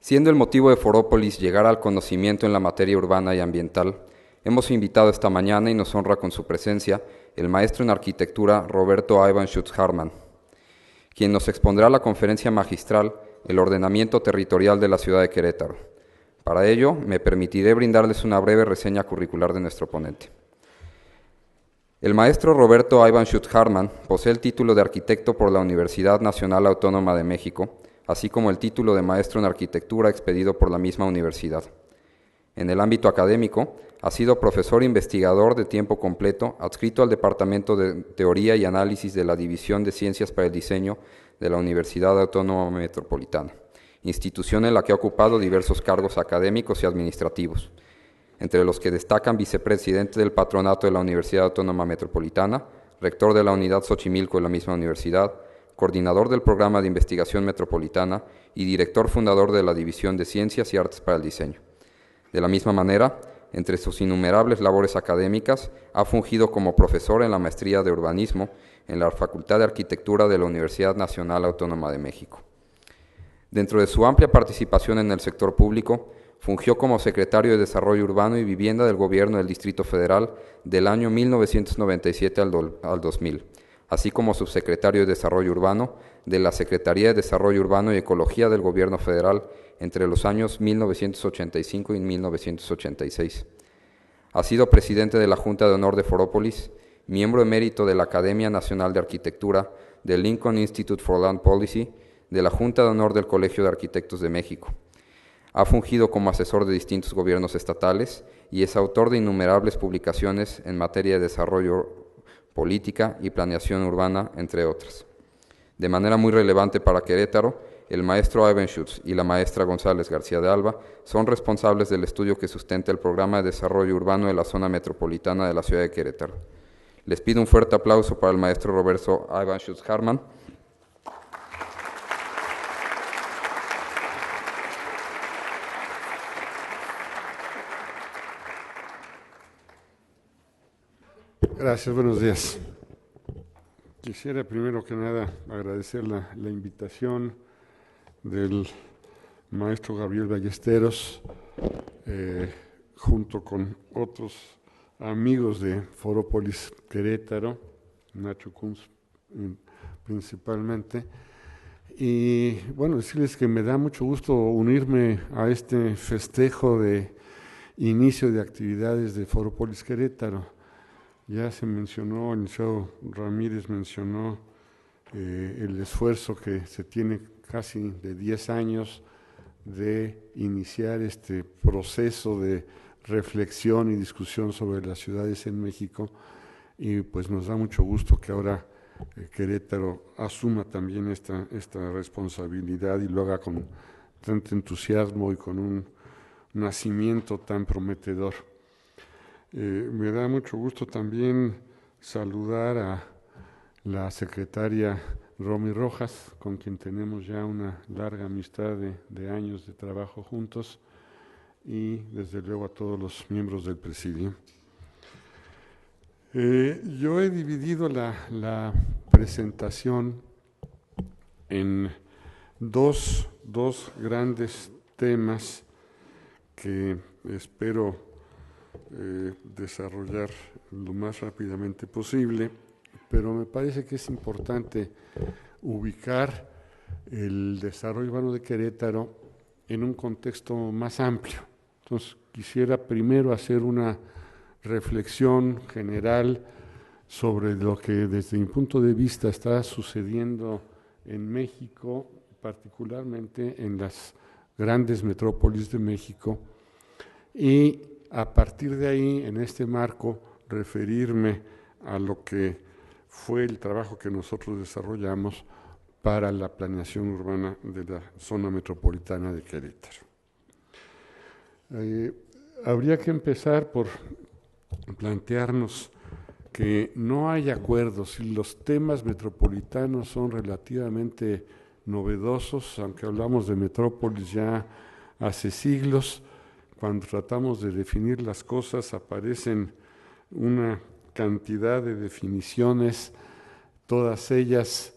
Siendo el motivo de Forópolis llegar al conocimiento en la materia urbana y ambiental, hemos invitado esta mañana y nos honra con su presencia el maestro en arquitectura Roberto Ivanschutz Hartmann, quien nos expondrá la conferencia magistral El ordenamiento territorial de la ciudad de Querétaro. Para ello, me permitiré brindarles una breve reseña curricular de nuestro ponente. El maestro Roberto Ivanschutz Hartmann posee el título de arquitecto por la Universidad Nacional Autónoma de México, así como el título de maestro en arquitectura expedido por la misma universidad. En el ámbito académico, ha sido profesor investigador de tiempo completo, adscrito al Departamento de Teoría y Análisis de la División de Ciencias para el Diseño de la Universidad Autónoma Metropolitana, institución en la que ha ocupado diversos cargos académicos y administrativos, entre los que destacan vicepresidente del patronato de la Universidad Autónoma Metropolitana, rector de la Unidad Xochimilco de la misma universidad, coordinador del Programa de Investigación Metropolitana y director fundador de la División de Ciencias y Artes para el Diseño. De la misma manera, entre sus innumerables labores académicas, ha fungido como profesor en la maestría de Urbanismo en la Facultad de Arquitectura de la Universidad Nacional Autónoma de México. Dentro de su amplia participación en el sector público, fungió como secretario de Desarrollo Urbano y Vivienda del Gobierno del Distrito Federal del año 1997 al 2000, así como subsecretario de Desarrollo Urbano de la Secretaría de Desarrollo Urbano y Ecología del Gobierno Federal entre los años 1985 y 1986. Ha sido presidente de la Junta de Honor de Forópolis, miembro emérito de la Academia Nacional de Arquitectura, del Lincoln Institute for Land Policy, de la Junta de Honor del Colegio de Arquitectos de México. Ha fungido como asesor de distintos gobiernos estatales y es autor de innumerables publicaciones en materia de desarrollo, política y planeación urbana, entre otras. De manera muy relevante para Querétaro, el maestro Ivanschutz y la maestra González García de Alba son responsables del estudio que sustenta el Programa de Desarrollo Urbano de la Zona Metropolitana de la ciudad de Querétaro. Les pido un fuerte aplauso para el maestro Roberto Ivanschutz Hartmann. Gracias, buenos días. Quisiera primero que nada agradecer la invitación del maestro Gabriel Ballesteros, junto con otros amigos de Forópolis Querétaro, Nacho Kunz principalmente, y bueno, decirles que me da mucho gusto unirme a este festejo de inicio de actividades de Forópolis Querétaro. Ya se mencionó, el licenciado Ramírez mencionó el esfuerzo que se tiene casi de 10 años de iniciar este proceso de reflexión y discusión sobre las ciudades en México, y pues nos da mucho gusto que ahora Querétaro asuma también esta responsabilidad y lo haga con tanto entusiasmo y con un nacimiento tan prometedor. Me da mucho gusto también saludar a la secretaria Romy Rojas, con quien tenemos ya una larga amistad de años de trabajo juntos, y desde luego a todos los miembros del presidio. Yo he dividido la presentación en dos grandes temas que espero desarrollar lo más rápidamente posible, pero me parece que es importante ubicar el desarrollo urbano de Querétaro en un contexto más amplio. Entonces, quisiera primero hacer una reflexión general sobre lo que desde mi punto de vista está sucediendo en México, particularmente en las grandes metrópolis de México, y a partir de ahí, en este marco, referirme a lo que fue el trabajo que nosotros desarrollamos para la planeación urbana de la zona metropolitana de Querétaro. Habría que empezar por plantearnos que no hay acuerdos y los temas metropolitanos son relativamente novedosos, aunque hablamos de metrópolis ya hace siglos. Cuando tratamos de definir las cosas aparecen una cantidad de definiciones, todas ellas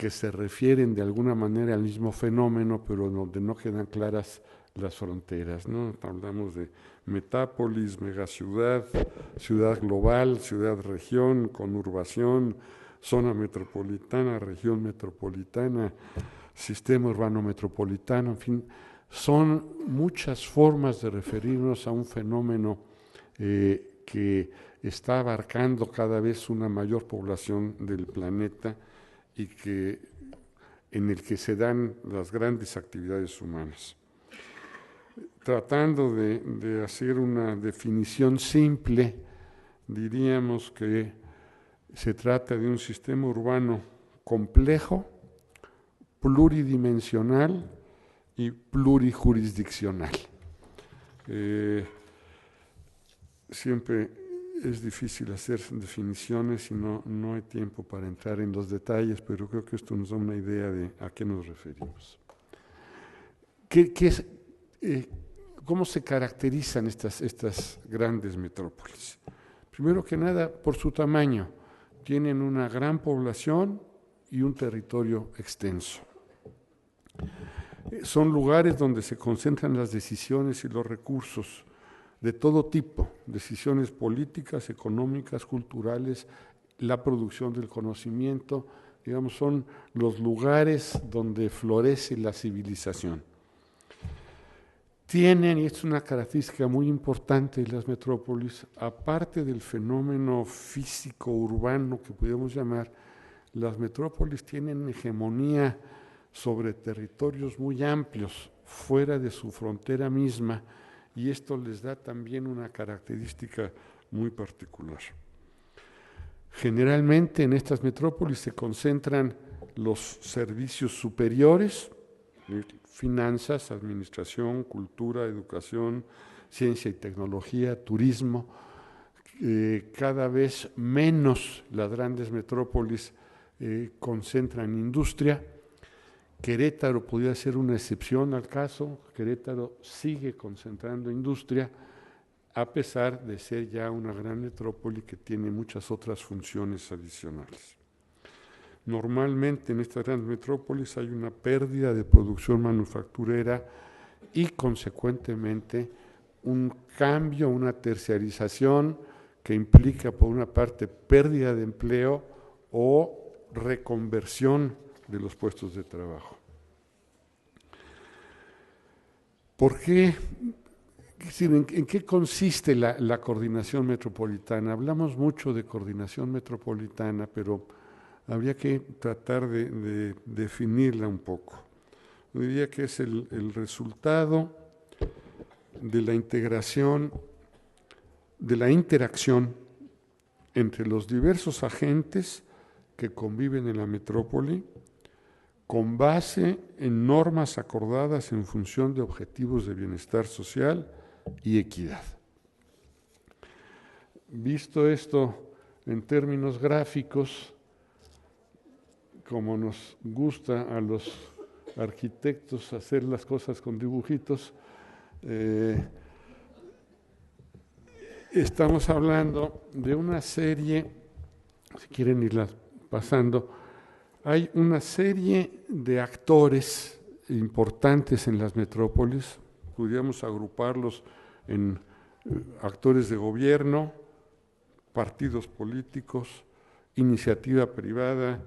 que se refieren de alguna manera al mismo fenómeno, pero donde no quedan claras las fronteras, ¿no? Hablamos de metápolis, megaciudad, ciudad global, ciudad-región, conurbación, zona metropolitana, región metropolitana, sistema urbano metropolitano, en fin, son muchas formas de referirnos a un fenómeno que está abarcando cada vez una mayor población del planeta y en el que se dan las grandes actividades humanas. Tratando de hacer una definición simple, diríamos que se trata de un sistema urbano complejo, pluridimensional y plurijurisdiccional. Siempre es difícil hacer definiciones y no hay tiempo para entrar en los detalles, pero creo que esto nos da una idea de a qué nos referimos. ¿Cómo se caracterizan estas grandes metrópolis? Primero que nada, por su tamaño. Tienen una gran población y un territorio extenso. Son lugares donde se concentran las decisiones y los recursos de todo tipo, decisiones políticas, económicas, culturales, la producción del conocimiento, digamos, son los lugares donde florece la civilización. Tienen, y es una característica muy importante de las metrópolis, aparte del fenómeno físico urbano que podríamos llamar, las metrópolis tienen hegemonía sobre territorios muy amplios, fuera de su frontera misma, y esto les da también una característica muy particular. Generalmente en estas metrópolis se concentran los servicios superiores, finanzas, administración, cultura, educación, ciencia y tecnología, turismo. Cada vez menos las grandes metrópolis concentran industria. Querétaro podría ser una excepción al caso. Querétaro sigue concentrando industria, a pesar de ser ya una gran metrópoli que tiene muchas otras funciones adicionales. Normalmente en estas grandes metrópolis hay una pérdida de producción manufacturera y consecuentemente un cambio, una terciarización que implica por una parte pérdida de empleo o reconversión de los puestos de trabajo. ¿Por qué? ¿En qué consiste la coordinación metropolitana? Hablamos mucho de coordinación metropolitana, pero habría que tratar de definirla un poco. Yo diría que es el resultado de la integración, de la interacción entre los diversos agentes que conviven en la metrópoli, con base en normas acordadas en función de objetivos de bienestar social y equidad. Visto esto en términos gráficos, como nos gusta a los arquitectos hacer las cosas con dibujitos, estamos hablando de una serie, si quieren irlas pasando, hay una serie de actores importantes en las metrópolis, podríamos agruparlos en actores de gobierno, partidos políticos, iniciativa privada,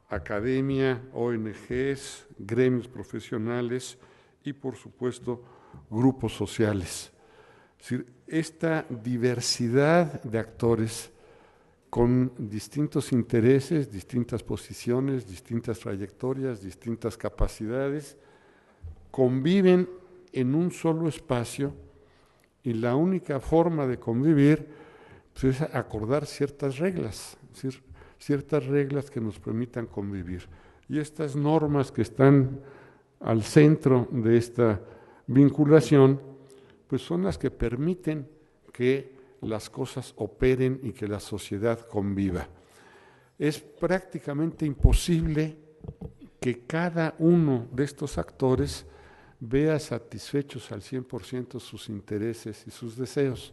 academia, ONGs, gremios profesionales y, por supuesto, grupos sociales. Es decir, esta diversidad de actores con distintos intereses, distintas posiciones, distintas trayectorias, distintas capacidades, conviven en un solo espacio y la única forma de convivir pues, es acordar ciertas reglas, es decir, ciertas reglas que nos permitan convivir. Y estas normas que están al centro de esta vinculación, pues son las que permiten que las cosas operen y que la sociedad conviva. Es prácticamente imposible que cada uno de estos actores vea satisfechos al 100% sus intereses y sus deseos.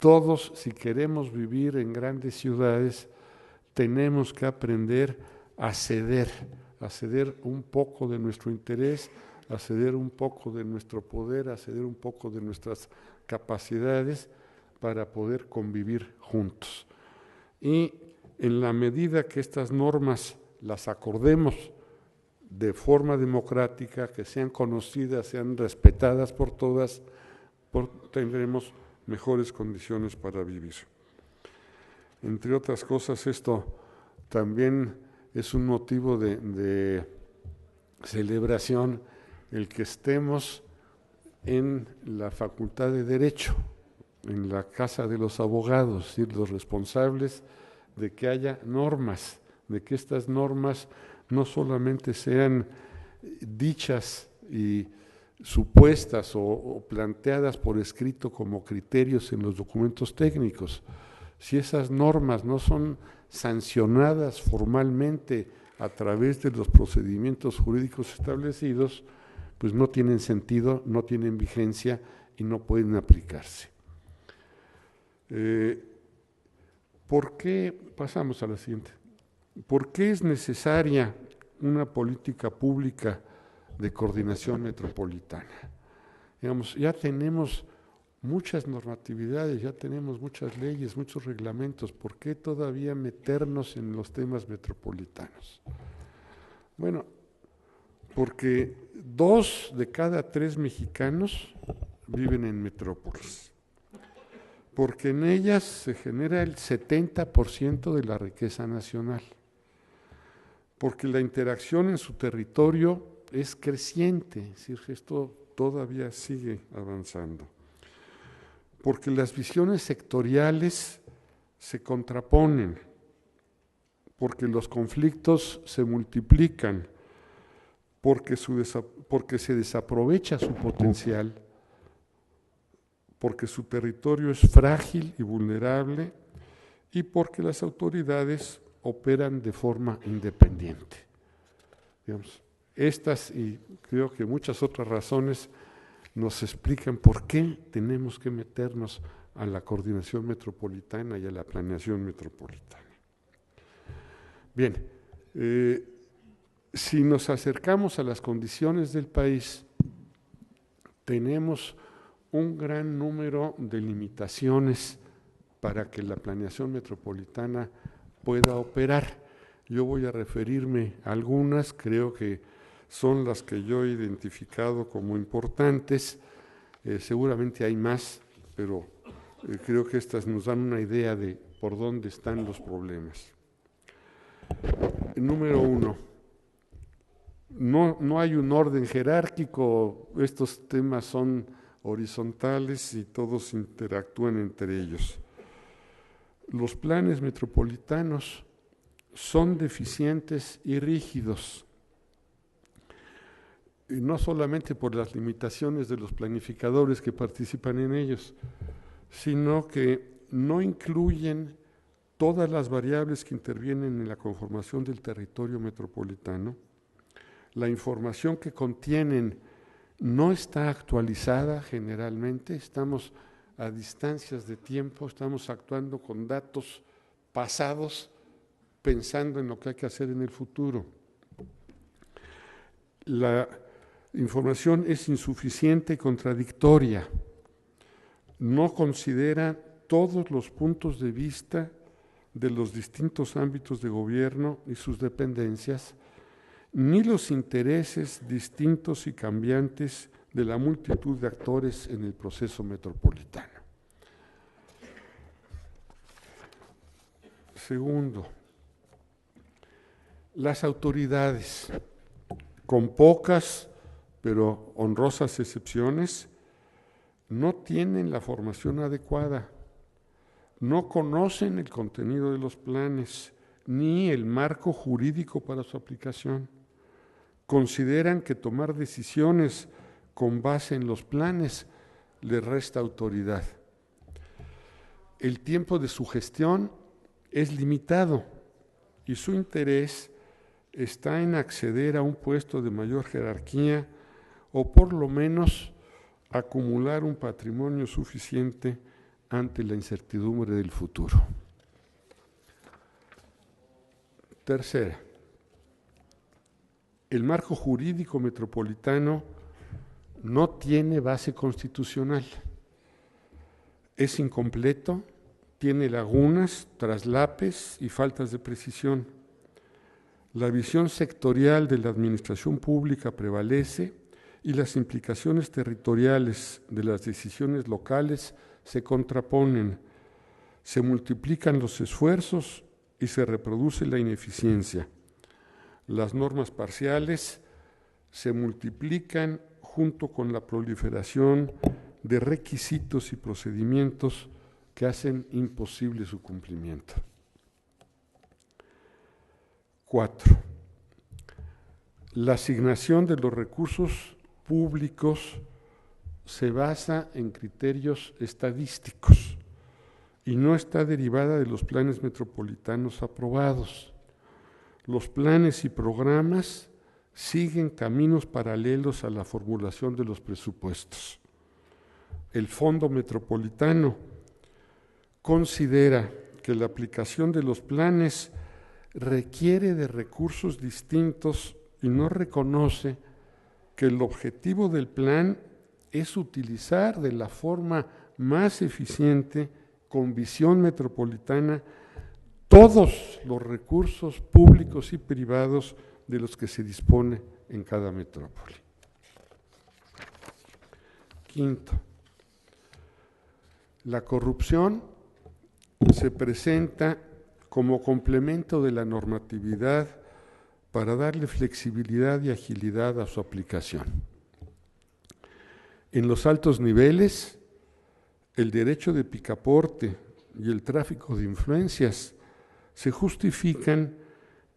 Todos, si queremos vivir en grandes ciudades, tenemos que aprender a ceder un poco de nuestro interés, a ceder un poco de nuestro poder, a ceder un poco de nuestras capacidades para poder convivir juntos. Y en la medida que estas normas las acordemos de forma democrática, que sean conocidas, sean respetadas por todas, tendremos mejores condiciones para vivir. Entre otras cosas, esto también es un motivo de celebración el que estemos en la Facultad de Derecho, en la Casa de los Abogados, es decir, los responsables de que haya normas, de que estas normas no solamente sean dichas y supuestas o planteadas por escrito como criterios en los documentos técnicos. Si esas normas no son sancionadas formalmente a través de los procedimientos jurídicos establecidos, pues no tienen sentido, no tienen vigencia y no pueden aplicarse. ¿Por qué? Pasamos a la siguiente. ¿Por qué es necesaria una política pública de coordinación metropolitana? Digamos, ya tenemos muchas normatividades, ya tenemos muchas leyes, muchos reglamentos. ¿Por qué todavía meternos en los temas metropolitanos? Bueno, porque 2 de cada 3 mexicanos viven en metrópolis, porque en ellas se genera el 70% de la riqueza nacional, porque la interacción en su territorio es creciente, es decir, esto todavía sigue avanzando, porque las visiones sectoriales se contraponen, porque los conflictos se multiplican, porque se desaprovecha su potencial, porque su territorio es frágil y vulnerable y porque las autoridades operan de forma independiente. Digamos, estas y creo que muchas otras razones nos explican por qué tenemos que meternos a la coordinación metropolitana y a la planeación metropolitana. Bien, si nos acercamos a las condiciones del país, tenemos un gran número de limitaciones para que la planeación metropolitana pueda operar. Yo voy a referirme a algunas, creo que son las que yo he identificado como importantes, seguramente hay más, pero creo que estas nos dan una idea de por dónde están los problemas. Número 1, no hay un orden jerárquico, estos temas son horizontales y todos interactúan entre ellos. Los planes metropolitanos son deficientes y rígidos, y no solamente por las limitaciones de los planificadores que participan en ellos, sino que no incluyen todas las variables que intervienen en la conformación del territorio metropolitano. La información que contienen no está actualizada generalmente, estamos a distancias de tiempo, estamos actuando con datos pasados, pensando en lo que hay que hacer en el futuro. La información es insuficiente y contradictoria, no considera todos los puntos de vista de los distintos ámbitos de gobierno y sus dependencias, ni los intereses distintos y cambiantes de la multitud de actores en el proceso metropolitano. Segundo, las autoridades, con pocas pero honrosas excepciones, no tienen la formación adecuada, no conocen el contenido de los planes ni el marco jurídico para su aplicación. Consideran que tomar decisiones con base en los planes les resta autoridad. El tiempo de su gestión es limitado y su interés está en acceder a un puesto de mayor jerarquía o por lo menos acumular un patrimonio suficiente ante la incertidumbre del futuro. Tercera, el marco jurídico metropolitano no tiene base constitucional. Es incompleto, tiene lagunas, traslapes y faltas de precisión. La visión sectorial de la administración pública prevalece y las implicaciones territoriales de las decisiones locales se contraponen, se multiplican los esfuerzos y se reproduce la ineficiencia. Las normas parciales se multiplican junto con la proliferación de requisitos y procedimientos que hacen imposible su cumplimiento. 4. La asignación de los recursos públicos se basa en criterios estadísticos y no está derivada de los planes metropolitanos aprobados. Los planes y programas siguen caminos paralelos a la formulación de los presupuestos. El Fondo Metropolitano considera que la aplicación de los planes requiere de recursos distintos y no reconoce que el objetivo del plan es utilizar de la forma más eficiente, con visión metropolitana, todos los recursos públicos y privados de los que se dispone en cada metrópoli. 5. La corrupción se presenta como complemento de la normatividad para darle flexibilidad y agilidad a su aplicación. En los altos niveles, el derecho de picaporte y el tráfico de influencias se justifican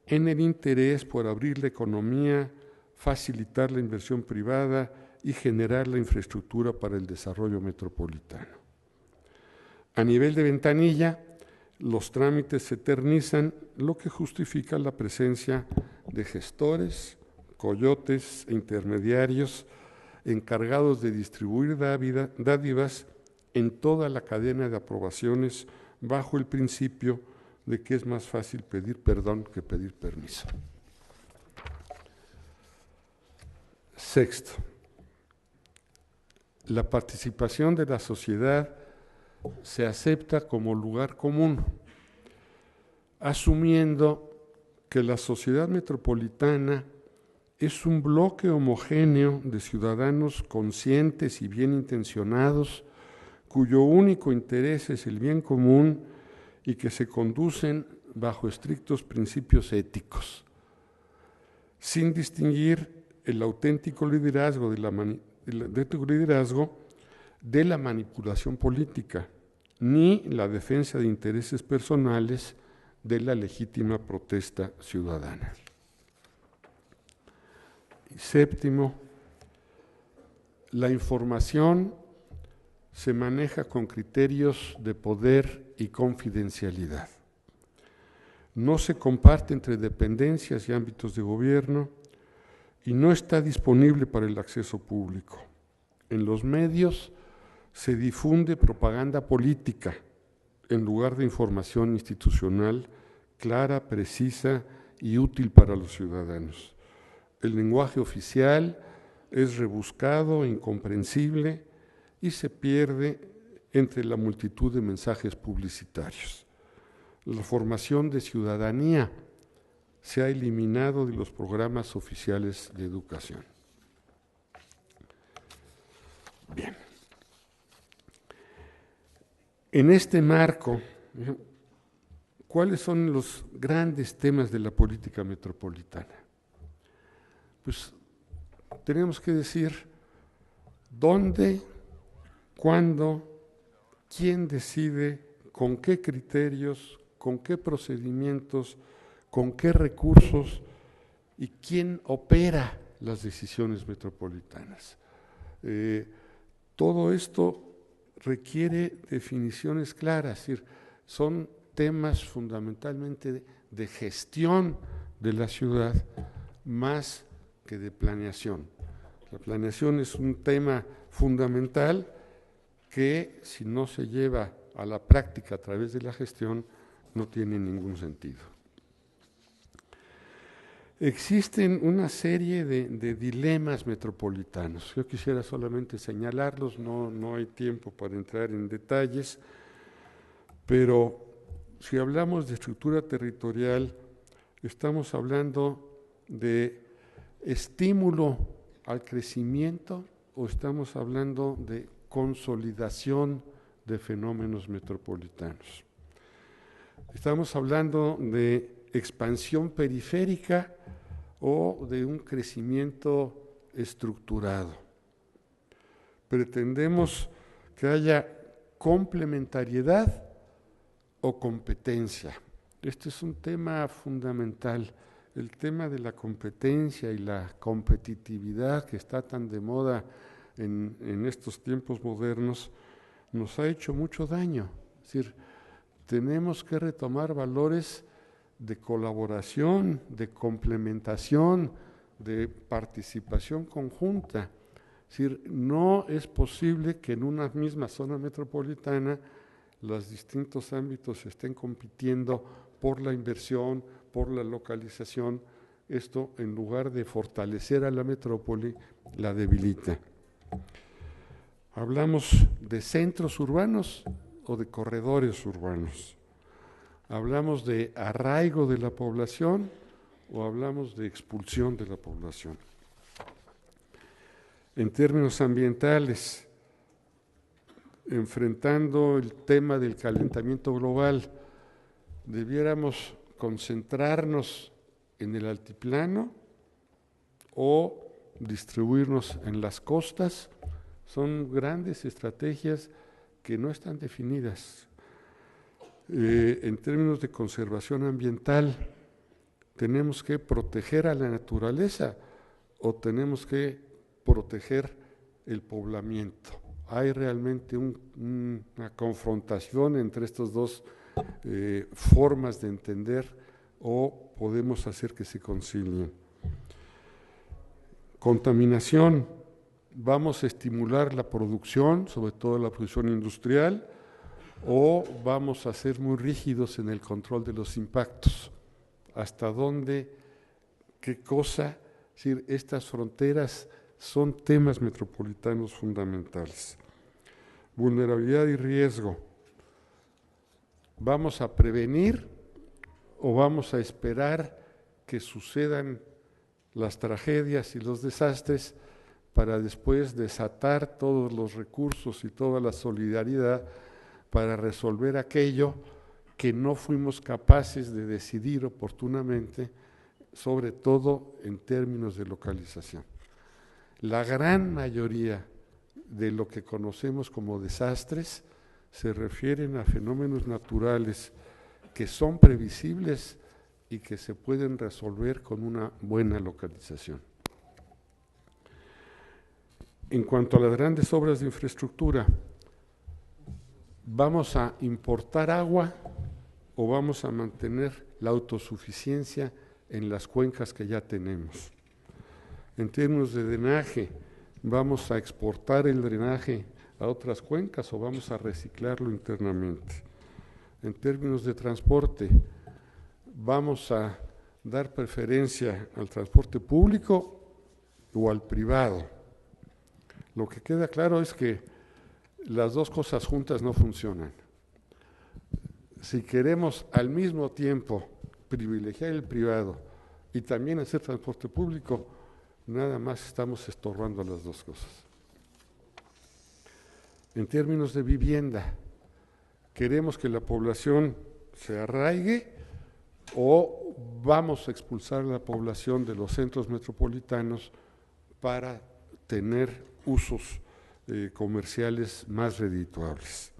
en el interés por abrir la economía, facilitar la inversión privada y generar la infraestructura para el desarrollo metropolitano. A nivel de ventanilla, los trámites se eternizan, lo que justifica la presencia de gestores, coyotes e intermediarios encargados de distribuir dádivas en toda la cadena de aprobaciones bajo el principio de que es más fácil pedir perdón que pedir permiso. 6. La participación de la sociedad se acepta como lugar común, asumiendo que la sociedad metropolitana es un bloque homogéneo de ciudadanos conscientes y bien intencionados, cuyo único interés es el bien común y que se conducen bajo estrictos principios éticos, sin distinguir el auténtico liderazgo de la manipulación política, ni la defensa de intereses personales de la legítima protesta ciudadana. Y 7, la información se maneja con criterios de poder y confidencialidad. No se comparte entre dependencias y ámbitos de gobierno y no está disponible para el acceso público. En los medios se difunde propaganda política en lugar de información institucional clara, precisa y útil para los ciudadanos. El lenguaje oficial es rebuscado, incomprensible y se pierde entre la multitud de mensajes publicitarios. La formación de ciudadanía se ha eliminado de los programas oficiales de educación. Bien. En este marco, ¿cuáles son los grandes temas de la política metropolitana? Pues tenemos que decir dónde, cuándo, quién decide, con qué criterios, con qué procedimientos, con qué recursos y quién opera las decisiones metropolitanas. Todo esto requiere definiciones claras, es decir, son temas fundamentalmente de gestión de la ciudad más que de planeación. La planeación es un tema fundamental que, si no se lleva a la práctica a través de la gestión, no tiene ningún sentido. Existen una serie de dilemas metropolitanos. Yo quisiera solamente señalarlos, no hay tiempo para entrar en detalles, pero si hablamos de estructura territorial, estamos hablando de estímulo al crecimiento o estamos hablando de consolidación de fenómenos metropolitanos. Estamos hablando de expansión periférica o de un crecimiento estructurado. Pretendemos que haya complementariedad o competencia. Este es un tema fundamental. El tema de la competencia y la competitividad que está tan de moda en estos tiempos modernos nos ha hecho mucho daño. Es decir, tenemos que retomar valores de colaboración, de complementación, de participación conjunta. Es decir, no es posible que en una misma zona metropolitana los distintos ámbitos estén compitiendo por la inversión, por la localización. Esto, en lugar de fortalecer a la metrópoli, la debilita. Hablamos de centros urbanos o de corredores urbanos. Hablamos de arraigo de la población o hablamos de expulsión de la población. En términos ambientales, enfrentando el tema del calentamiento global, debiéramos concentrarnos en el altiplano o distribuirnos en las costas. Son grandes estrategias que no están definidas. En términos de conservación ambiental, tenemos que proteger a la naturaleza o tenemos que proteger el poblamiento. Hay realmente una confrontación entre estas dos formas de entender o podemos hacer que se concilien. Contaminación. Vamos a estimular la producción, sobre todo la producción industrial, o vamos a ser muy rígidos en el control de los impactos. ¿Hasta dónde? ¿Qué cosa? Es decir, estas fronteras son temas metropolitanos fundamentales. Vulnerabilidad y riesgo. ¿Vamos a prevenir o vamos a esperar que sucedan las tragedias y los desastres para después desatar todos los recursos y toda la solidaridad para resolver aquello que no fuimos capaces de decidir oportunamente, sobre todo en términos de localización? La gran mayoría de lo que conocemos como desastres se refieren a fenómenos naturales que son previsibles y que se pueden resolver con una buena localización. En cuanto a las grandes obras de infraestructura, ¿vamos a importar agua o vamos a mantener la autosuficiencia en las cuencas que ya tenemos? En términos de drenaje, ¿vamos a exportar el drenaje a otras cuencas o vamos a reciclarlo internamente? En términos de transporte, ¿vamos a dar preferencia al transporte público o al privado? Lo que queda claro es que las dos cosas juntas no funcionan. Si queremos al mismo tiempo privilegiar el privado y también hacer transporte público, nada más estamos estorbando las dos cosas. En términos de vivienda, ¿queremos que la población se arraigue o vamos a expulsar a la población de los centros metropolitanos para tener usos comerciales más redituables?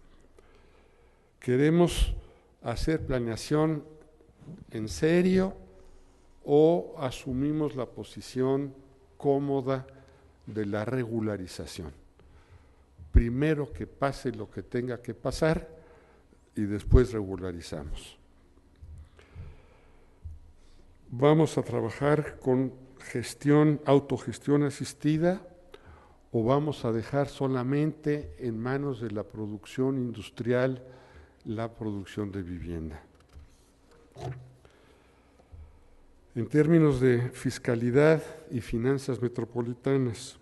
¿Queremos hacer planeación en serio o asumimos la posición cómoda de la regularización? Primero que pase lo que tenga que pasar y después regularizamos. ¿Vamos a trabajar con autogestión asistida o vamos a dejar solamente en manos de la producción industrial la producción de vivienda? En términos de fiscalidad y finanzas metropolitanas,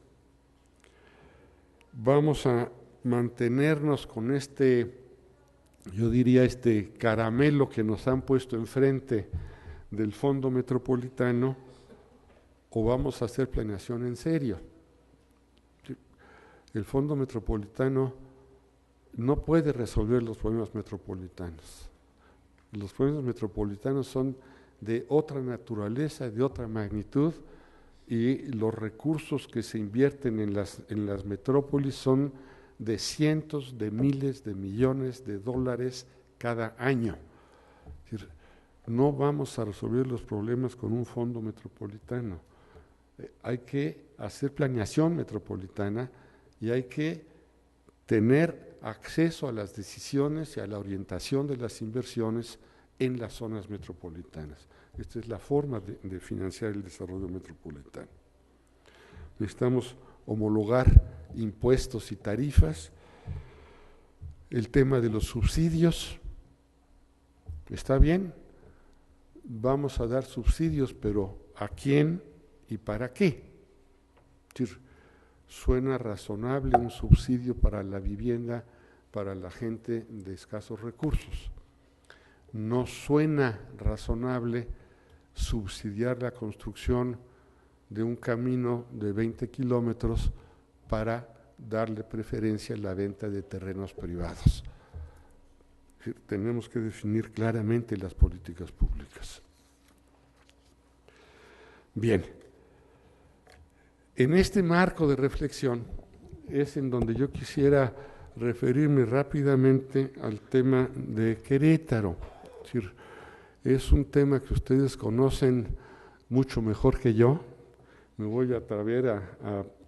vamos a mantenernos con yo diría, caramelo que nos han puesto enfrente del Fondo Metropolitano, o vamos a hacer planeación en serio. El Fondo Metropolitano no puede resolver los problemas metropolitanos. Los problemas metropolitanos son de otra naturaleza, de otra magnitud, y los recursos que se invierten en las metrópolis son de cientos de miles de millones de dólares cada año. Es decir, no vamos a resolver los problemas con un fondo metropolitano. Hay que hacer planeación metropolitana y hay que tener acceso a las decisiones y a la orientación de las inversiones en las zonas metropolitanas. Esta es la forma de financiar el desarrollo metropolitano. Necesitamos homologar impuestos y tarifas. El tema de los subsidios, está bien, vamos a dar subsidios, pero ¿a quién y para qué? Es decir, suena razonable un subsidio para la vivienda para la gente de escasos recursos. No suena razonable subsidiar la construcción de un camino de 20 kilómetros para darle preferencia a la venta de terrenos privados. Tenemos que definir claramente las políticas públicas. Bien, en este marco de reflexión es en donde yo quisiera referirme rápidamente al tema de Querétaro. Es decir, es un tema que ustedes conocen mucho mejor que yo. Me voy a atrever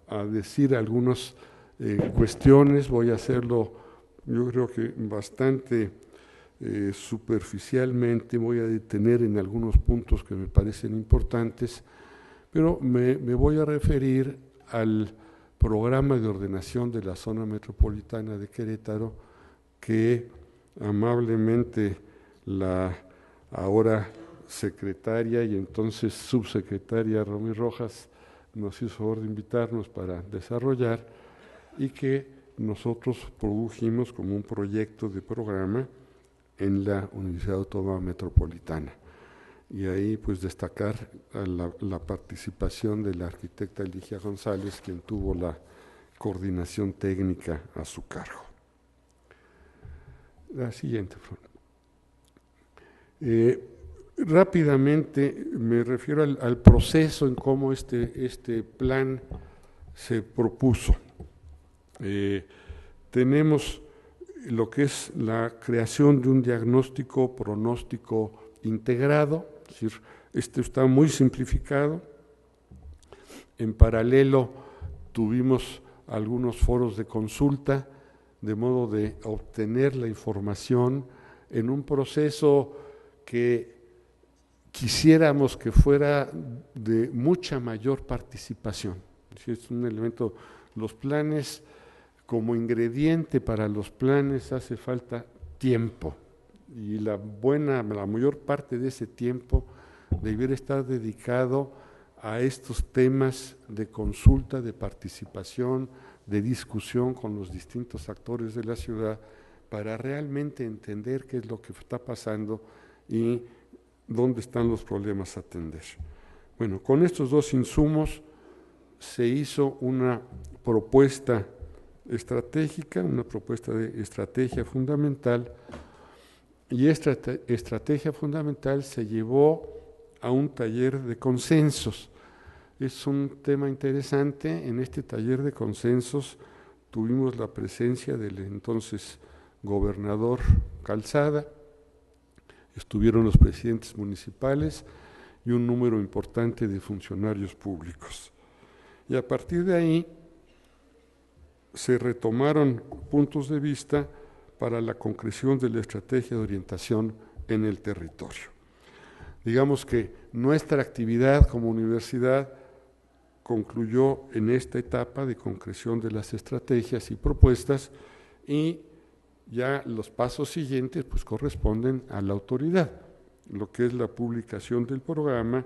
a decir algunas cuestiones, voy a hacerlo yo creo que bastante superficialmente, voy a detener en algunos puntos que me parecen importantes, pero me voy a referir al programa de ordenación de la zona metropolitana de Querétaro que amablemente la ahora secretaria y entonces subsecretaria Romy Rojas nos hizo favor de invitarnos para desarrollar y que nosotros produjimos como un proyecto de programa en la Universidad Autónoma Metropolitana. Y ahí pues destacar la participación de la arquitecta Ligia González, quien tuvo la coordinación técnica a su cargo. La siguiente, rápidamente me refiero al proceso en cómo este plan se propuso. Tenemos lo que es la creación de un diagnóstico pronóstico integrado, es decir, está muy simplificado. En paralelo tuvimos algunos foros de consulta, de modo de obtener la información en un proceso que quisiéramos que fuera de mucha mayor participación. Es un elemento, los planes, como ingrediente para los planes hace falta tiempo, y la mayor parte de ese tiempo debiera estar dedicado a estos temas de consulta, de participación, de discusión con los distintos actores de la ciudad para realmente entender qué es lo que está pasando y dónde están los problemas a atender. Bueno, con estos dos insumos se hizo una propuesta estratégica, una propuesta de estrategia fundamental, y esta estrategia fundamental se llevó a un taller de consensos. Es un tema interesante. En este taller de consensos tuvimos la presencia del entonces gobernador Calzada, estuvieron los presidentes municipales y un número importante de funcionarios públicos. Y a partir de ahí se retomaron puntos de vista para la concreción de la estrategia de orientación en el territorio. Digamos que nuestra actividad como universidad concluyó en esta etapa de concreción de las estrategias y propuestas, y ya los pasos siguientes pues corresponden a la autoridad, lo que es la publicación del programa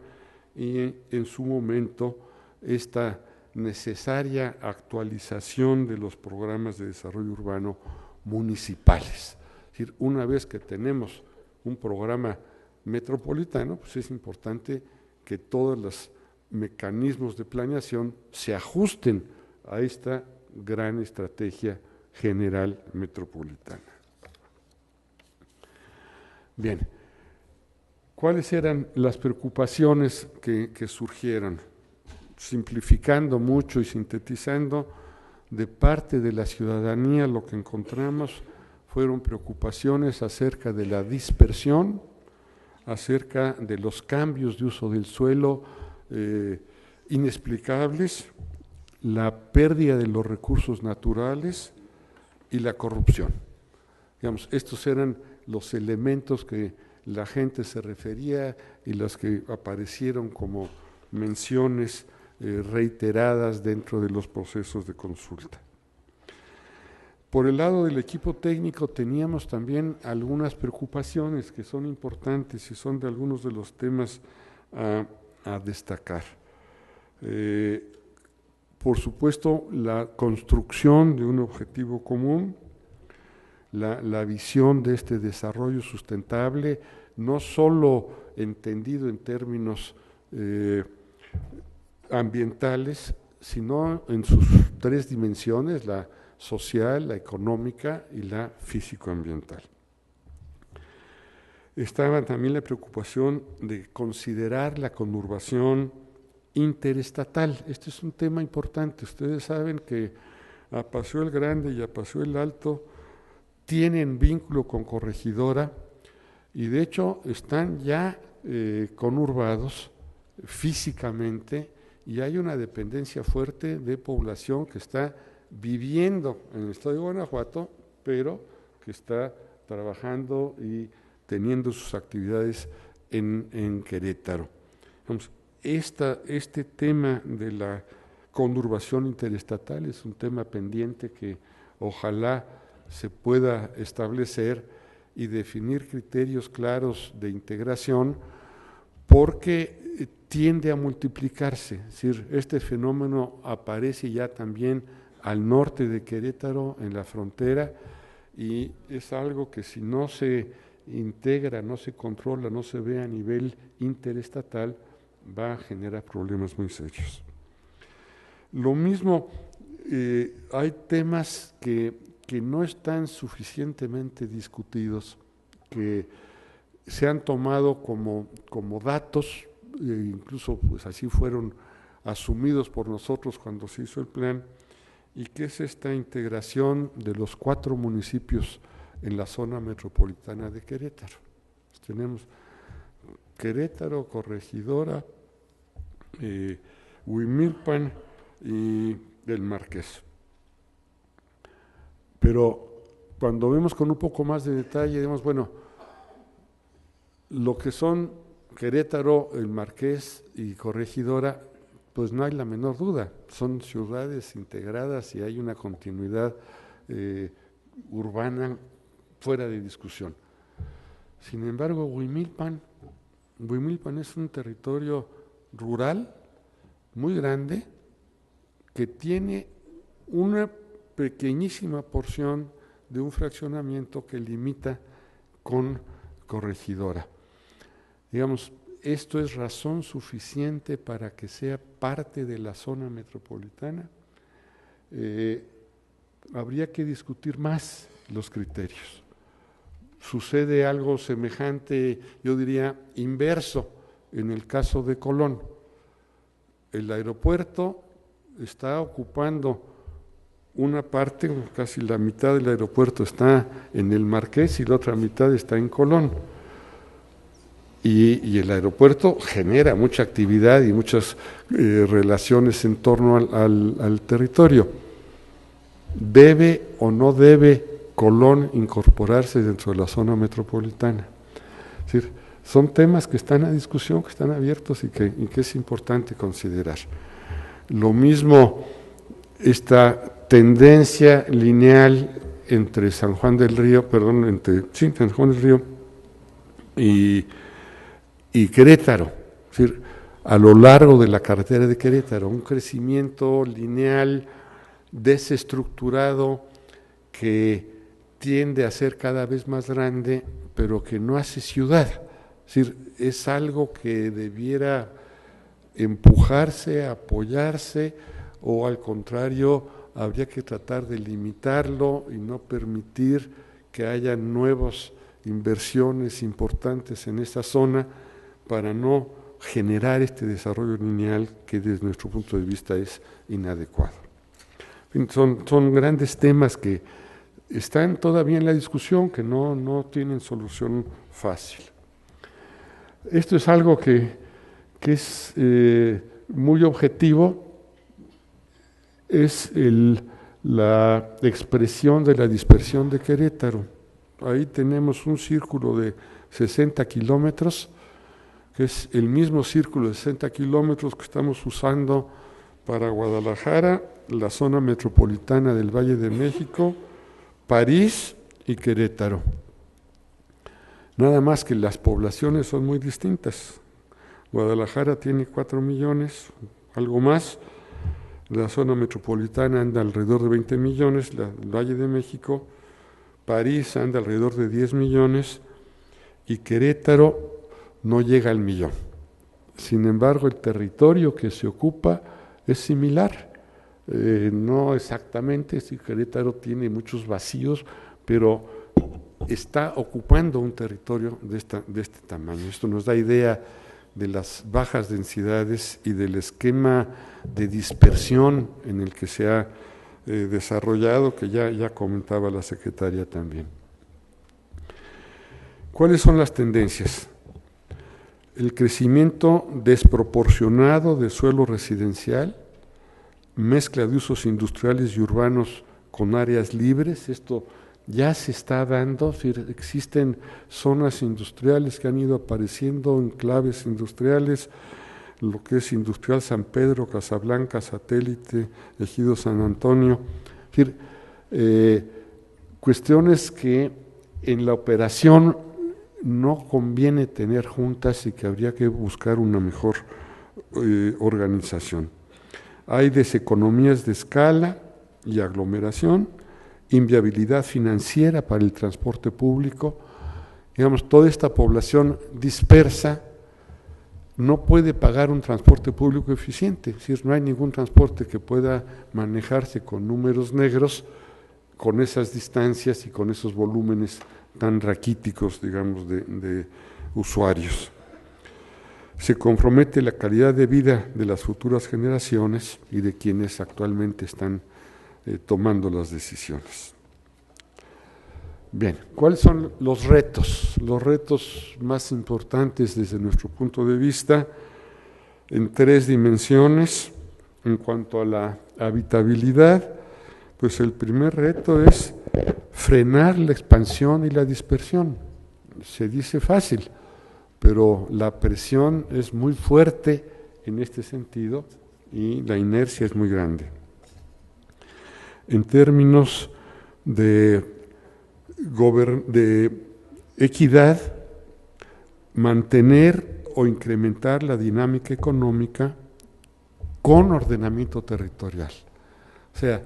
y en su momento esta necesaria actualización de los programas de desarrollo urbano municipales. Es decir, una vez que tenemos un programa metropolitano, pues es importante que todos los mecanismos de planeación se ajusten a esta gran estrategia general metropolitana. Bien, ¿cuáles eran las preocupaciones que surgieron? Simplificando mucho y sintetizando, de parte de la ciudadanía lo que encontramos fueron preocupaciones acerca de la dispersión, acerca de los cambios de uso del suelo inexplicables, la pérdida de los recursos naturales y la corrupción. Digamos, estos eran los elementos que la gente se refería y los que aparecieron como menciones reiteradas dentro de los procesos de consulta. Por el lado del equipo técnico teníamos también algunas preocupaciones que son importantes y son de algunos de los temas a destacar. Por supuesto, la construcción de un objetivo común, la visión de este desarrollo sustentable, no solo entendido en términos ambientales, sino en sus tres dimensiones, la social, la económica y la físico-ambiental. Estaba también la preocupación de considerar la conurbación interestatal. Este es un tema importante. Ustedes saben que Apaseo el Grande y Apaseo el Alto tienen vínculo con Corregidora y de hecho están ya conurbados físicamente y hay una dependencia fuerte de población que está viviendo en el estado de Guanajuato, pero que está trabajando y teniendo sus actividades en Querétaro. Vamos, este tema de la conurbación interestatal es un tema pendiente que ojalá se pueda establecer y definir criterios claros de integración, porque tiende a multiplicarse. Es decir, este fenómeno aparece ya también al norte de Querétaro, en la frontera, y es algo que si no se integra, no se controla, no se ve a nivel interestatal, va a generar problemas muy serios. Lo mismo, hay temas que no están suficientemente discutidos, que se han tomado como datos, incluso pues así fueron asumidos por nosotros cuando se hizo el plan, y que es esta integración de los 4 municipios en la zona metropolitana de Querétaro. Tenemos Querétaro, Corregidora, Huimilpan y el Marqués. Pero cuando vemos con un poco más de detalle, vemos, bueno, lo que son Querétaro, el Marqués y Corregidora, pues no hay la menor duda, son ciudades integradas y hay una continuidad urbana fuera de discusión. Sin embargo, Huimilpan es un territorio rural muy grande que tiene una pequeñísima porción de un fraccionamiento que limita con Corregidora. Digamos, esto es razón suficiente para que sea parte de la zona metropolitana. Habría que discutir más los criterios. Sucede algo semejante, yo diría, inverso en el caso de Colón. El aeropuerto está ocupando una parte, casi la mitad del aeropuerto está en el Marqués y la otra mitad está en Colón. Y el aeropuerto genera mucha actividad y muchas relaciones en torno al territorio. ¿Debe o no debe Colón incorporarse dentro de la zona metropolitana? Es decir, son temas que están a discusión, que están abiertos y que es importante considerar. Lo mismo, esta tendencia lineal entre San Juan del Río, entre San Juan del Río y Querétaro. Es decir, a lo largo de la carretera de Querétaro, un crecimiento lineal, desestructurado, que tiende a ser cada vez más grande, pero que no hace ciudad. Es decir, es algo que debiera empujarse, apoyarse, o al contrario, habría que tratar de limitarlo y no permitir que haya nuevas inversiones importantes en esa zona para no generar este desarrollo lineal que desde nuestro punto de vista es inadecuado. En fin, son grandes temas que están todavía en la discusión, que no tienen solución fácil. Esto es algo que es muy objetivo, es la expresión de la dispersión de Querétaro. Ahí tenemos un círculo de 60 kilómetros, que es el mismo círculo de 60 kilómetros que estamos usando para Guadalajara, la zona metropolitana del Valle de México, París y Querétaro. Nada más que las poblaciones son muy distintas. Guadalajara tiene 4 millones, algo más. La zona metropolitana anda alrededor de 20 millones, el Valle de México, París anda alrededor de 10 millones y Querétaro no llega al millón. Sin embargo, el territorio que se ocupa es similar. No exactamente, si Querétaro tiene muchos vacíos, pero está ocupando un territorio de este tamaño. Esto nos da idea de las bajas densidades y del esquema de dispersión en el que se ha desarrollado, que ya comentaba la secretaria también. ¿Cuáles son las tendencias? El crecimiento desproporcionado de suelo residencial, mezcla de usos industriales y urbanos con áreas libres. Esto ya se está dando, existen zonas industriales que han ido apareciendo, enclaves industriales, lo que es Industrial San Pedro, Casablanca, Satélite, Ejido San Antonio. Es decir, cuestiones que en la operación no conviene tener juntas y que habría que buscar una mejor organización. Hay deseconomías de escala y aglomeración, inviabilidad financiera para el transporte público. Digamos, toda esta población dispersa no puede pagar un transporte público eficiente, es decir, no hay ningún transporte que pueda manejarse con números negros, con esas distancias y con esos volúmenes tan raquíticos, digamos, de usuarios. Se compromete la calidad de vida de las futuras generaciones y de quienes actualmente están tomando las decisiones. Bien, ¿cuáles son los retos? Los retos más importantes desde nuestro punto de vista en 3 dimensiones. En cuanto a la habitabilidad, pues el primer reto es frenar la expansión y la dispersión. Se dice fácil, pero la presión es muy fuerte en este sentido y la inercia es muy grande. En términos de equidad, mantener o incrementar la dinámica económica con ordenamiento territorial. O sea,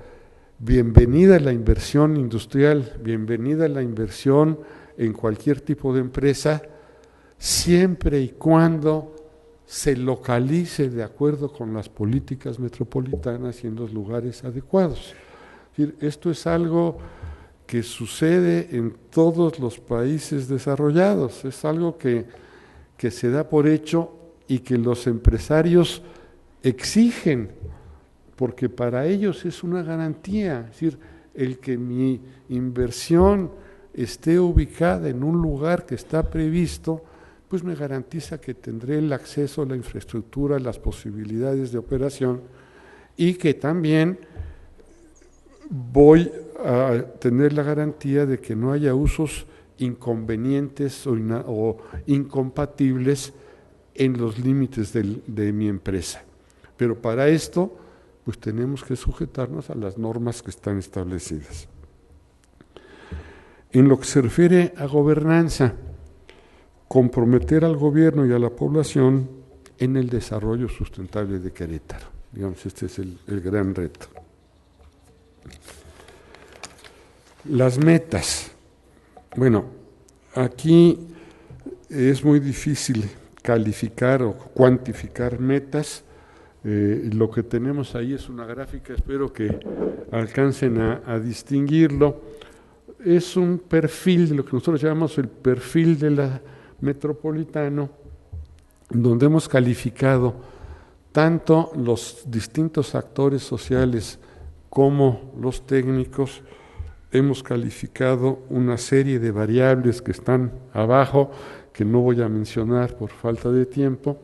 bienvenida la inversión industrial, bienvenida la inversión en cualquier tipo de empresa, siempre y cuando se localice de acuerdo con las políticas metropolitanas y en los lugares adecuados. Es decir, esto es algo que sucede en todos los países desarrollados, es algo que se da por hecho y que los empresarios exigen, porque para ellos es una garantía, es decir, el que mi inversión esté ubicada en un lugar que está previsto, pues me garantiza que tendré el acceso a la infraestructura, las posibilidades de operación y que también voy a tener la garantía de que no haya usos inconvenientes o incompatibles en los límites de mi empresa. Pero para esto, pues tenemos que sujetarnos a las normas que están establecidas. En lo que se refiere a gobernanza, comprometer al gobierno y a la población en el desarrollo sustentable de Querétaro. Digamos, este es el gran reto. Las metas. Bueno, aquí es muy difícil calificar o cuantificar metas. Lo que tenemos ahí es una gráfica, espero que alcancen a distinguirlo. Es un perfil, de lo que nosotros llamamos el perfil de la metropolitano, donde hemos calificado tanto los distintos actores sociales como los técnicos. Hemos calificado una serie de variables que están abajo, que no voy a mencionar por falta de tiempo,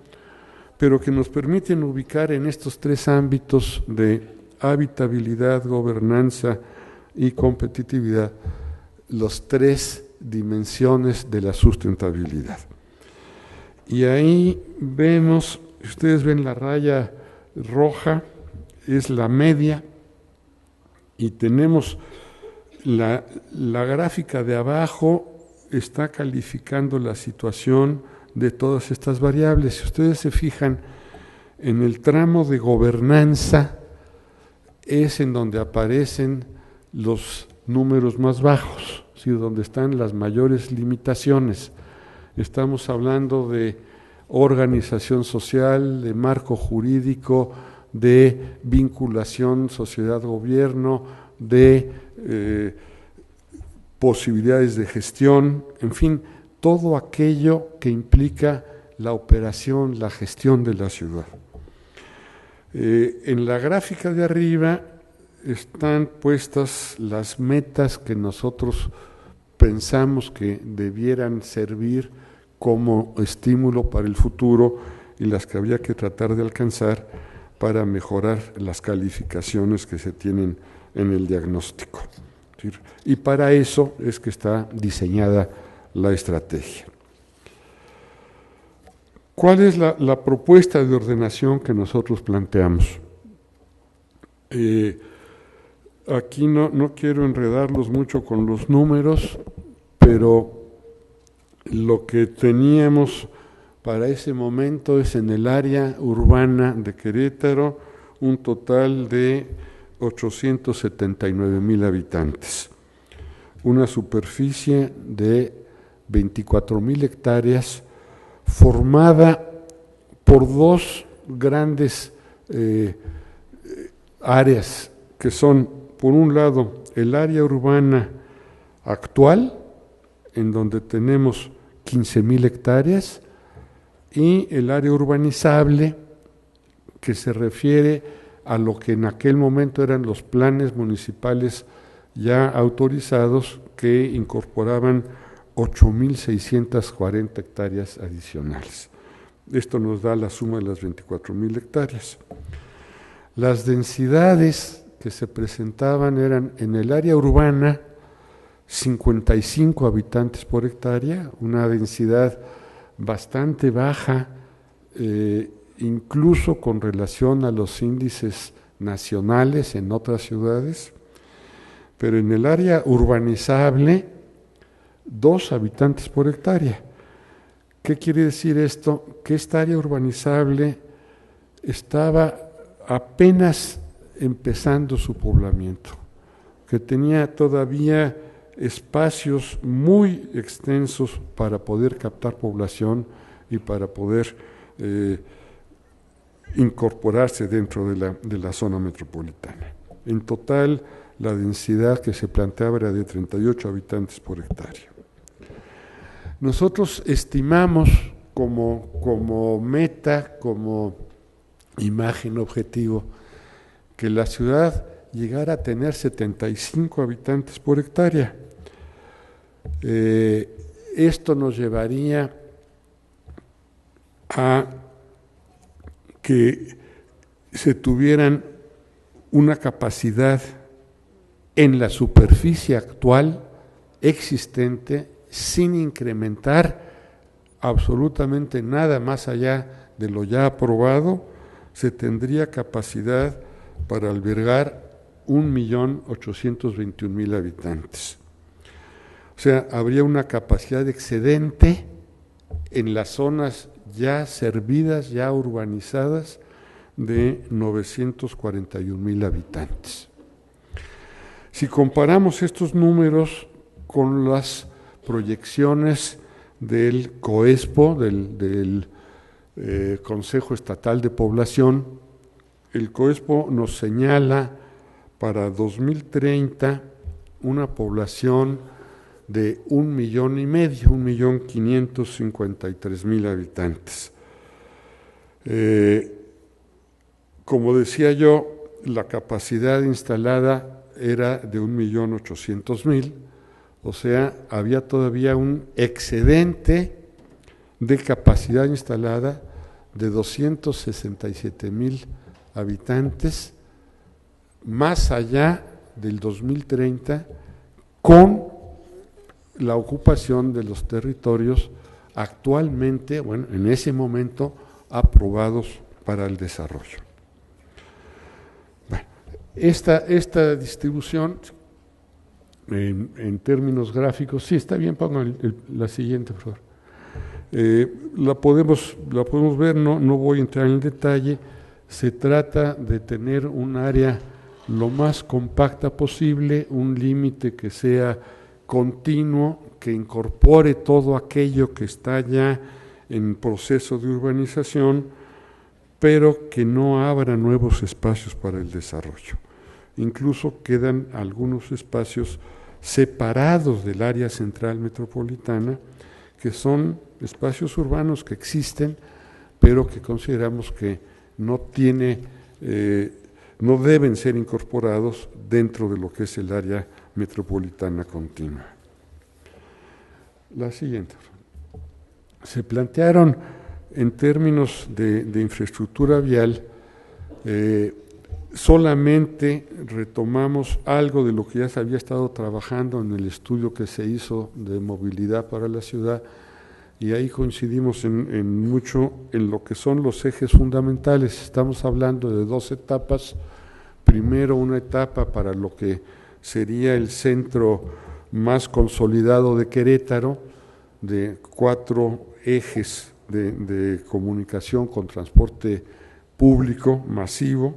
pero que nos permiten ubicar en estos tres ámbitos de habitabilidad, gobernanza y competitividad las tres dimensiones de la sustentabilidad. Y ahí vemos, ustedes ven la raya roja, es la media, y tenemos la gráfica de abajo está calificando la situación de todas estas variables. Si ustedes se fijan, en el tramo de gobernanza es en donde aparecen los números más bajos, ¿sí? Donde están las mayores limitaciones. Estamos hablando de organización social, de marco jurídico, de vinculación sociedad-gobierno, de posibilidades de gestión, en fin, todo aquello que implica la operación, la gestión de la ciudad. En la gráfica de arriba están puestas las metas que nosotros pensamos que debieran servir como estímulo para el futuro y las que habría que tratar de alcanzar para mejorar las calificaciones que se tienen en el diagnóstico. Y para eso es que está diseñada la estrategia. ¿Cuál es la propuesta de ordenación que nosotros planteamos? Aquí no quiero enredarlos mucho con los números, pero lo que teníamos para ese momento es en el área urbana de Querétaro un total de 879,000 habitantes, una superficie de 24,000 hectáreas formada por dos grandes áreas que son, por un lado, el área urbana actual, en donde tenemos 15,000 hectáreas, y el área urbanizable, que se refiere a lo que en aquel momento eran los planes municipales ya autorizados, que incorporaban 8,640 hectáreas adicionales. Esto nos da la suma de las 24,000 hectáreas. Las densidades que se presentaban eran en el área urbana 55 habitantes por hectárea, una densidad bastante baja, incluso con relación a los índices nacionales en otras ciudades, pero en el área urbanizable 2 habitantes por hectárea. ¿Qué quiere decir esto? Que esta área urbanizable estaba apenas empezando su poblamiento, que tenía todavía espacios muy extensos para poder captar población y para poder incorporarse dentro de la zona metropolitana. En total, la densidad que se planteaba era de 38 habitantes por hectárea. Nosotros estimamos como meta, como imagen objetivo, que la ciudad llegara a tener 75 habitantes por hectárea. Esto nos llevaría a que se tuvieran una capacidad en la superficie actual existente, sin incrementar absolutamente nada más allá de lo ya aprobado, se tendría capacidad para albergar 1,821,000 habitantes. O sea, habría una capacidad excedente en las zonas ya servidas, ya urbanizadas, de 941,000 habitantes. Si comparamos estos números con las proyecciones del COESPO, del Consejo Estatal de Población, el COESPO nos señala para 2030 una población de 1,500,000, 1,553,000 habitantes. Como decía yo, la capacidad instalada era de 1,800,000, o sea, había todavía un excedente de capacidad instalada de 267,000 habitantes, más allá del 2030, con la ocupación de los territorios actualmente, bueno, en ese momento, aprobados para el desarrollo. Bueno, esta distribución, en términos gráficos, sí, está bien, pongan la siguiente, por favor. La podemos ver, no voy a entrar en el detalle. Se trata de tener un área lo más compacta posible, un límite que sea continuo, que incorpore todo aquello que está ya en proceso de urbanización, pero que no abra nuevos espacios para el desarrollo. Incluso quedan algunos espacios separados del área central metropolitana, que son espacios urbanos que existen, pero que consideramos que no deben ser incorporados dentro de lo que es el área metropolitana continua. La siguiente. Se plantearon en términos de infraestructura vial, solamente retomamos algo de lo que ya se había estado trabajando en el estudio que se hizo de movilidad para la ciudad, y ahí coincidimos en mucho en lo que son los ejes fundamentales. Estamos hablando de 2 etapas. Primero, una etapa para lo que sería el centro más consolidado de Querétaro, de 4 ejes de comunicación con transporte público masivo.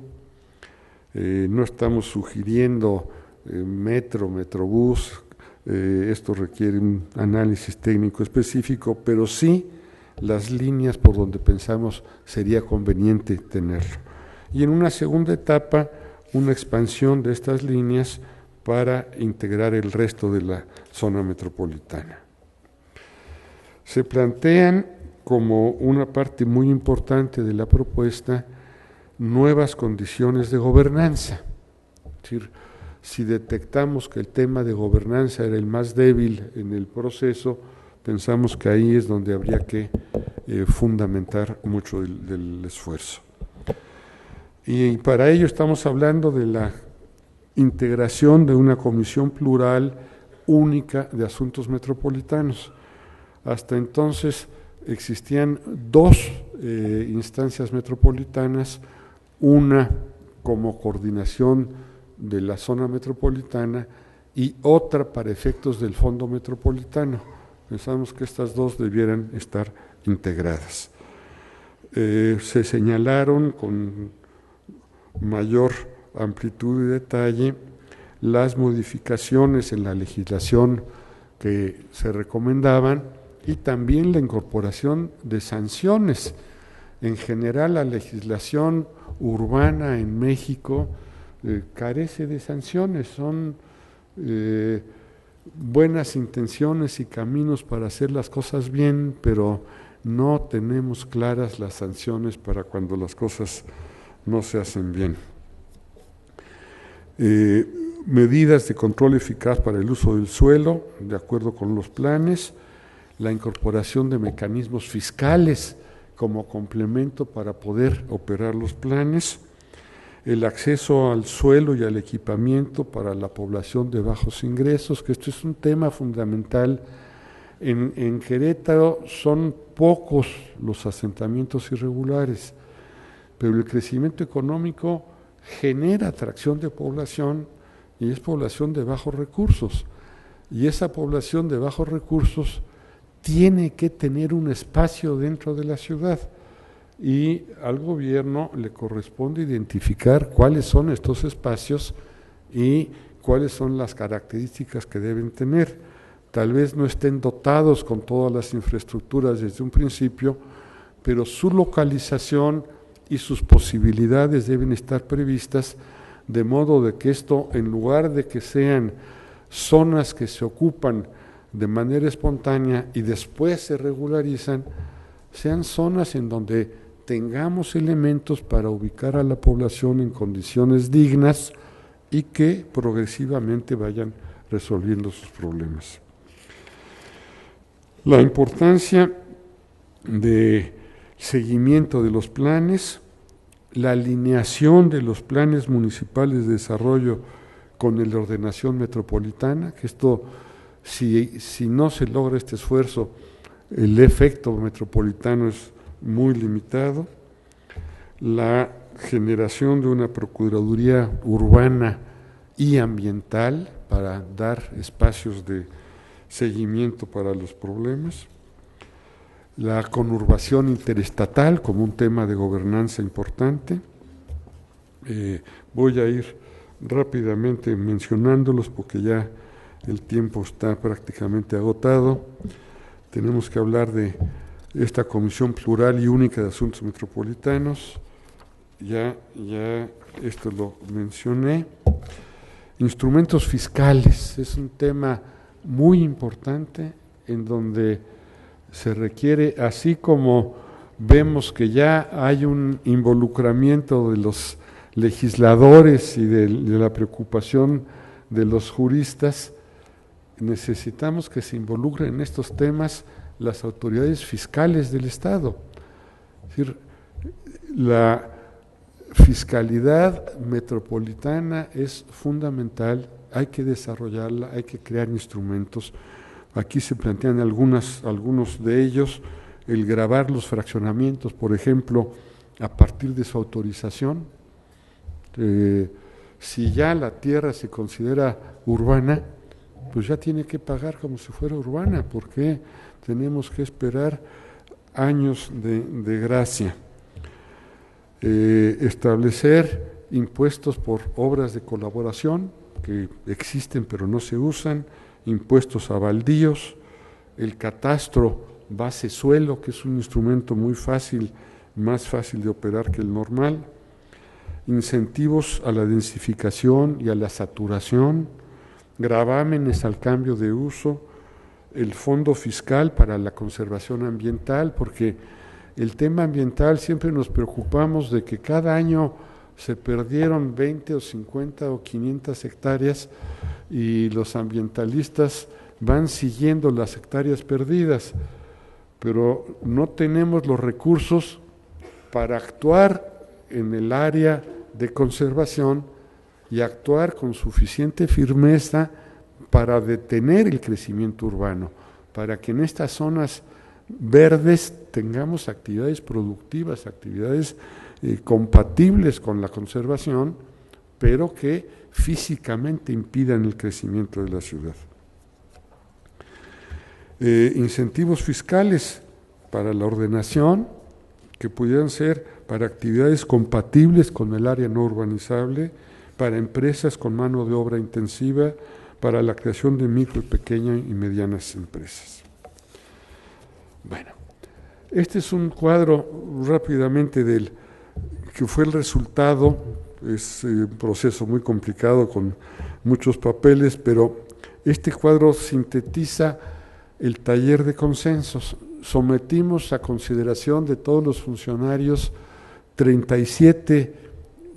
No estamos sugiriendo metro, metrobús, esto requiere un análisis técnico específico, pero sí las líneas por donde pensamos sería conveniente tenerlo. Y en una segunda etapa, una expansión de estas líneas para integrar el resto de la zona metropolitana. Se plantean como una parte muy importante de la propuesta nuevas condiciones de gobernanza. Es decir, si detectamos que el tema de gobernanza era el más débil en el proceso, pensamos que ahí es donde habría que fundamentar mucho del esfuerzo. Y para ello estamos hablando de la integración de una comisión plural única de asuntos metropolitanos. Hasta entonces existían 2 instancias metropolitanas, una como coordinación de la zona metropolitana y otra para efectos del Fondo Metropolitano. Pensamos que estas 2 debieran estar integradas. Se señalaron con mayor amplitud y detalle las modificaciones en la legislación que se recomendaban y también la incorporación de sanciones. En general, la legislación urbana en México carece de sanciones, son buenas intenciones y caminos para hacer las cosas bien, pero no tenemos claras las sanciones para cuando las cosas no se hacen bien. Medidas de control eficaz para el uso del suelo, de acuerdo con los planes, la incorporación de mecanismos fiscales como complemento para poder operar los planes, el acceso al suelo y al equipamiento para la población de bajos ingresos, que esto es un tema fundamental. En Querétaro son pocos los asentamientos irregulares, pero el crecimiento económico genera atracción de población y es población de bajos recursos. Y esa población de bajos recursos tiene que tener un espacio dentro de la ciudad y al gobierno le corresponde identificar cuáles son estos espacios y cuáles son las características que deben tener. Tal vez no estén dotados con todas las infraestructuras desde un principio, pero su localización y sus posibilidades deben estar previstas, de modo de que esto, en lugar de que sean zonas que se ocupan de manera espontánea y después se regularizan, sean zonas en donde tengamos elementos para ubicar a la población en condiciones dignas y que progresivamente vayan resolviendo sus problemas. La importancia de seguimiento de los planes, la alineación de los planes municipales de desarrollo con la ordenación metropolitana, que esto, si no se logra este esfuerzo, el efecto metropolitano es muy limitado, la generación de una procuraduría urbana y ambiental para dar espacios de seguimiento para los problemas, la conurbación interestatal como un tema de gobernanza importante. Voy a ir rápidamente mencionándolos porque ya el tiempo está prácticamente agotado. Tenemos que hablar de esta Comisión Plural y Única de Asuntos Metropolitanos. Ya esto lo mencioné. Instrumentos fiscales es un tema muy importante en donde se requiere, así como vemos que ya hay un involucramiento de los legisladores y de la preocupación de los juristas, necesitamos que se involucren en estos temas las autoridades fiscales del Estado. Es decir, la fiscalidad metropolitana es fundamental, hay que desarrollarla, hay que crear instrumentos. Aquí se plantean algunos de ellos, el gravar los fraccionamientos, por ejemplo, a partir de su autorización. Si ya la tierra se considera urbana, pues ya tiene que pagar como si fuera urbana, porque tenemos que esperar años de gracia. Establecer impuestos por obras de colaboración que existen pero no se usan, impuestos a baldíos, el catastro base suelo, que es un instrumento muy fácil, más fácil de operar que el normal, incentivos a la densificación y a la saturación, gravámenes al cambio de uso, el fondo fiscal para la conservación ambiental, porque el tema ambiental siempre nos preocupamos de que cada año se perdieron 20 o 50 o 500 hectáreas y los ambientalistas van siguiendo las hectáreas perdidas, pero no tenemos los recursos para actuar en el área de conservación y actuar con suficiente firmeza para detener el crecimiento urbano, para que en estas zonas verdes tengamos actividades productivas, actividades compatibles con la conservación, pero que físicamente impidan el crecimiento de la ciudad. Incentivos fiscales para la ordenación, que pudieran ser para actividades compatibles con el área no urbanizable, para empresas con mano de obra intensiva, para la creación de micro, pequeñas y medianas empresas. Bueno, este es un cuadro rápidamente del que fue el resultado. Es un proceso muy complicado con muchos papeles, pero este cuadro sintetiza el taller de consensos. Sometimos a consideración de todos los funcionarios 37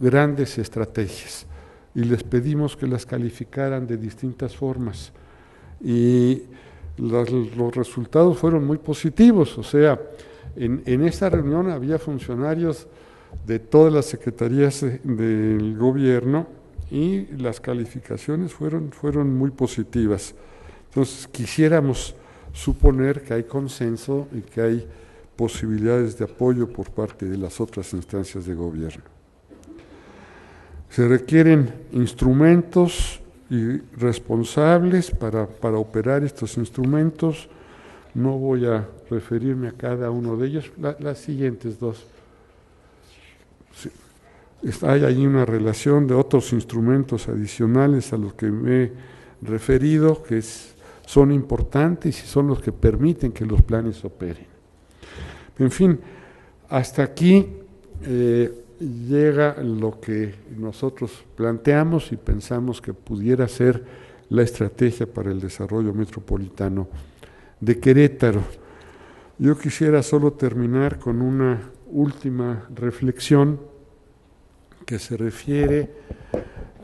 grandes estrategias y les pedimos que las calificaran de distintas formas. Y los resultados fueron muy positivos, o sea, en esta reunión había funcionarios de todas las secretarías del gobierno y las calificaciones fueron muy positivas. Entonces quisiéramos suponer que hay consenso y que hay posibilidades de apoyo por parte de las otras instancias de gobierno. Se requieren instrumentos y responsables para operar estos instrumentos, No voy a referirme a cada uno de ellos, las siguientes dos. Sí. Hay ahí una relación de otros instrumentos adicionales a los que me he referido, que son importantes y son los que permiten que los planes operen. En fin, hasta aquí llega lo que nosotros planteamos y pensamos que pudiera ser la estrategia para el desarrollo metropolitano de Querétaro. Yo quisiera solo terminar con una última reflexión que se refiere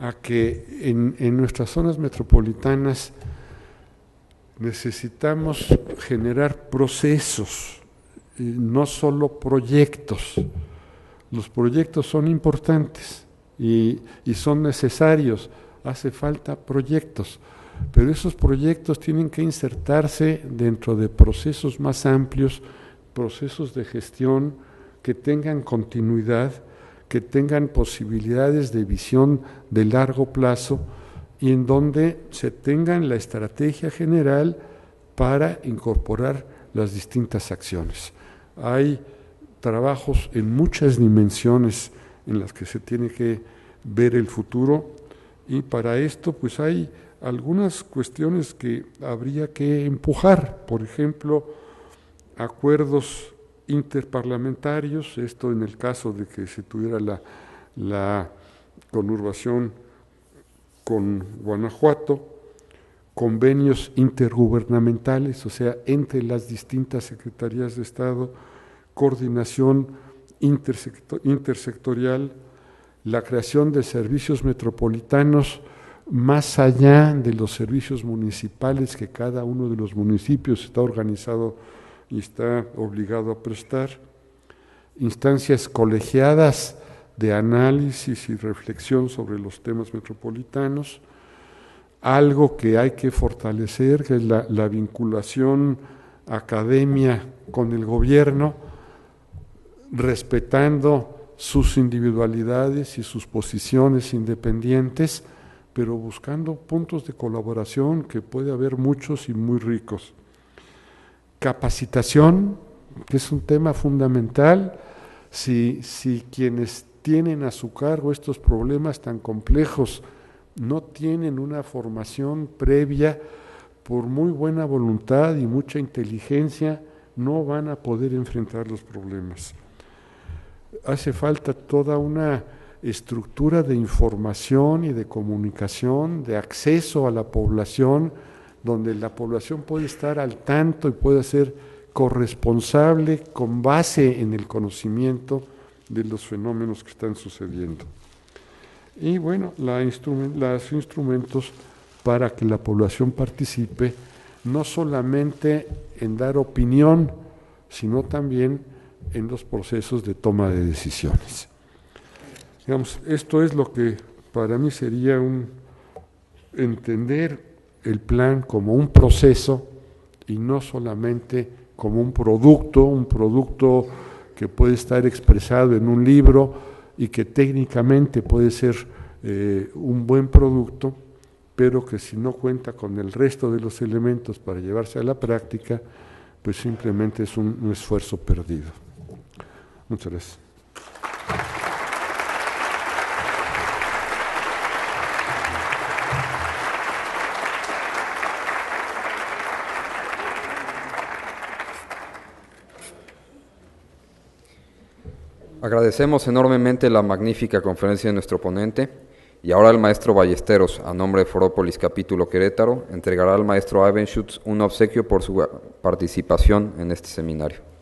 a que en nuestras zonas metropolitanas necesitamos generar procesos, no solo proyectos. Los proyectos son importantes y son necesarios, hace falta proyectos, pero esos proyectos tienen que insertarse dentro de procesos más amplios, procesos de gestión que tengan continuidad, que tengan posibilidades de visión de largo plazo y en donde se tengan la estrategia general para incorporar las distintas acciones. Hay trabajos en muchas dimensiones en las que se tiene que ver el futuro y para esto pues hay algunas cuestiones que habría que empujar, por ejemplo, acuerdos interparlamentarios, esto en el caso de que se tuviera la conurbación con Guanajuato, convenios intergubernamentales, o sea, entre las distintas secretarías de Estado, coordinación intersectorial, la creación de servicios metropolitanos más allá de los servicios municipales que cada uno de los municipios está organizado y está obligado a prestar, instancias colegiadas de análisis y reflexión sobre los temas metropolitanos, algo que hay que fortalecer, que es la vinculación academia con el gobierno, respetando sus individualidades y sus posiciones independientes, pero buscando puntos de colaboración que puede haber muchos y muy ricos. Capacitación, que es un tema fundamental, si quienes tienen a su cargo estos problemas tan complejos no tienen una formación previa, por muy buena voluntad y mucha inteligencia, no van a poder enfrentar los problemas. Hace falta toda una estructura de información y de comunicación, de acceso a la población, donde la población puede estar al tanto y puede ser corresponsable con base en el conocimiento de los fenómenos que están sucediendo. Y bueno, los instrumentos para que la población participe, no solamente en dar opinión, sino también en los procesos de toma de decisiones. Digamos, esto es lo que para mí sería entender el plan como un proceso y no solamente como un producto que puede estar expresado en un libro y que técnicamente puede ser un buen producto, pero que si no cuenta con el resto de los elementos para llevarse a la práctica, pues simplemente es un esfuerzo perdido. Muchas gracias. Agradecemos enormemente la magnífica conferencia de nuestro ponente y ahora el maestro Ballesteros, a nombre de Forópolis Capítulo Querétaro, entregará al maestro Eibenschutz un obsequio por su participación en este seminario.